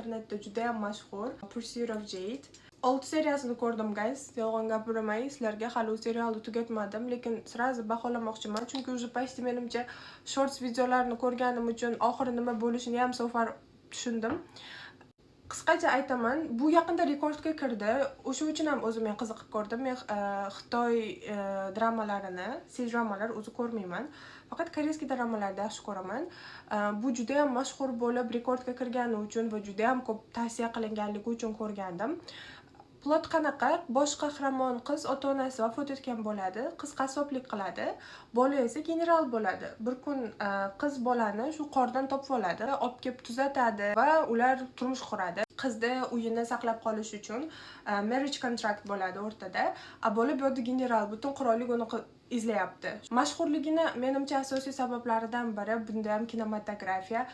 internetda juda ham mashhur. Pursuit of Jade. 6 seriyasini ko'rdim guys. Yolg'on gapirmay, sizlarga hali u serialni tugatmadim, lekin sirazi baholamoqchiman, chunki уже почти menimcha shorts videolarini ko'rganim uchun oxiri nima bo'lishini ham so far tushundim. Qisqacha aytaman, bu yaqinda rekordga kirdi. O'sha uchun ham o'zim qiziqib ko'rdim. Men Xitoy dramalarini, C-dramalar o'zi ko'rmayman. Faqat koreyskiy dramalarni yaxshi ko'raman. Bu juda ham mashhur bo'lib, rekordga kirgani uchun va juda ham ko'p tavsiya qilinganligi uchun ko'rgandim. Plot qanaqa? Bosh qahramon qiz ota-onasi vafot etgan bo'ladi, qiz qassoblik qiladi, bola esa general bo'ladi. Bir kun qiz bolani shu qordan topib oladi, olib kelib tuzatadi va ular turmush quradi. Qizni uyini saqlab qolish uchun marriage contract bo'ladi o'rtada. Bola bu yerda general, butun qirollik uni izlayapti. Mashhurligini menimcha asosiy sabablaridan biri bunda ham kinematografiya.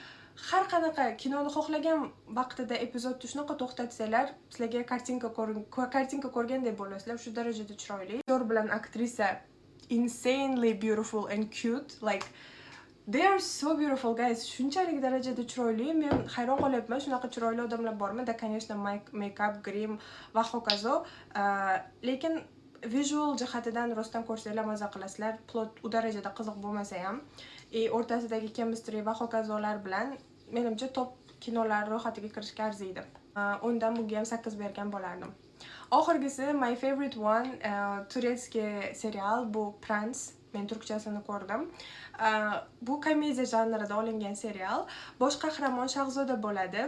Har qanaqa kinoni xohlagan vaqtida epizodni shunaqa to'xtatsanglar, sizlarga kartinka ko'rgandek bo'lasizlar. Shu darajada chiroyli. Yor bilan aktrisa insanely beautiful and cute. Like they are so beautiful guys. Shunchalik darajada chiroyli. Men hayron qolyapman, shunaqa chiroyli odamlar bormi? Da, конечно, make-up, grim va hokazo. Lekin visual jihatidan rostdan ko'rsanglar maza qilasizlar. Plot u darajada qiziq bo'lmasa ham, o'rtasidagi chemistry va hokazolar bilan menimcha top kinolar ro'yxatiga kirishga arziydi. Undan bunga ham 8 bergan bo'lardim. Oxirgisi my favorite one turetskiy serial, bu Prens. Men turkchasini ko'rdim. Bu komediya janrida olingan serial. Bosh qahramon shahzoda bo'ladi.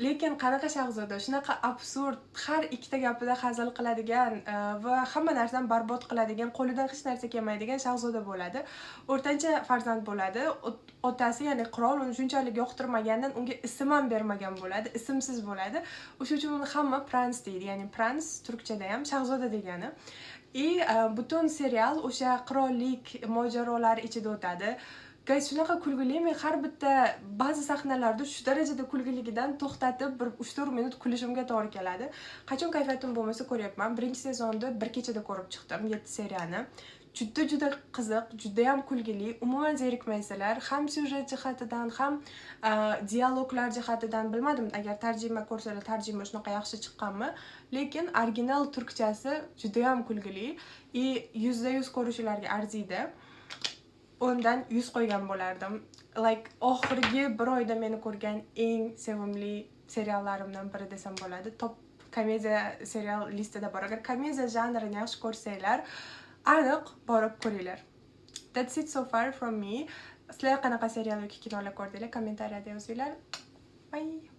Lekin qanaqa shahzoda? Shunaqa absurd, har ikkita gapida hazil qiladigan va hamma narsani barbod qiladigan, qo'lidan hech narsa kelmaydigan shahzoda bo'ladi. O'rtancha farzand bo'ladi. Otasi, ya'ni qirol, uni shunchalik yoqtirmagandan unga ism ham bermagan bo'ladi, ismsiz bo'ladi. O'sha uchun uni hamma Prens deydi. Ya'ni Prens turkchada ham shahzoda degani. Butun serial o'sha qirollik mojarolari ichida o'tadi. Guys, shunaqa kulgili, men har bitta ba'zi sahnalarda shu darajada kulgiligidan to'xtatib, bir 3-4 minut kulishimga to'g'ri keladi. Qachon kayfiyatim bo'lmasa ko'ryapman. Birinchi sezonni bir kechada ko'rib chiqdim, 7 seriyani. Juda qiziq, juda ham kulgili. Umuman zerikmaysizlar, ham syujet jihatidan, ham dialoglar jihatidan. Bilmadim, agar tarjima ko'rsalar, tarjima shunaqa yaxshi chiqqanmi, lekin original turkchasi juda ham kulgili. 100% ko'rishlarga arziydi. Ondan 100 qo'ygan bo'lardim. Like oxirgi bir oyda meni ko'rgan eng sevimli seriallarimdan biri desam bo'ladi. Top komediya serial listida bor. Agar komediya janrini yaxshi ko'rsanglar, aniq borib ko'ringlar. That's it so far from me. Sizlar qanaqa serial yoki kinolar ko'rdinglar? Kommentariyada yozinglar. Bye.